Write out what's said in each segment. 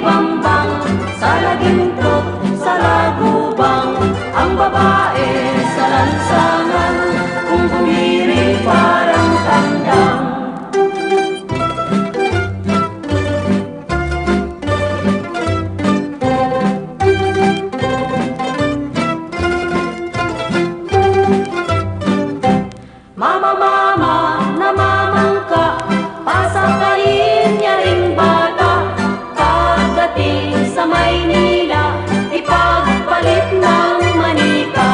alibambang, sa lagintot, sa lagubang, ang babae sa lansangan, kung bumiri parang tandang. Mama, mama, namamangka, pasakayin niya ring bata. Pagdating sa Maynila, ipagpalit ng manika.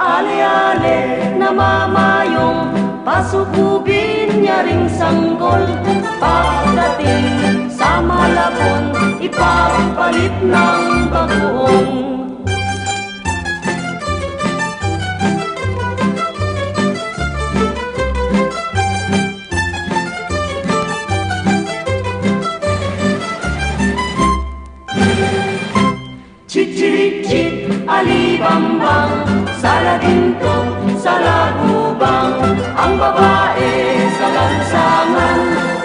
Ale-ale, namamayong, pasukubin niya ring sanggol. Pagdating sa Malabon, ipagpalit ng bagoong. Chit-chit-chit, alibambang, sa lagintot, sa lagubang, ang babae sa lansangan,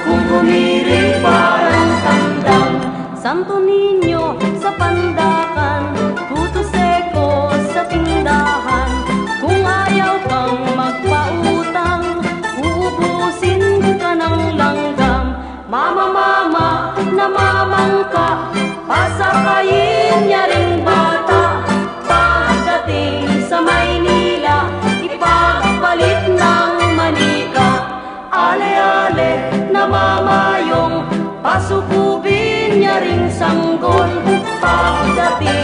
kung bumiri parang tandang. Santo Niño sa Pandakan, Puto Seco sa tindahan, kung ayaw kang magpautang, uubusin ka ng langgam. Mama, mama, namamangka, pasakayin niya ring bata. Pagdating sa Maynila, ipagpalit ng manika. Ale-ale, namamayong, pasukubin niya ring sanggol. Pagdating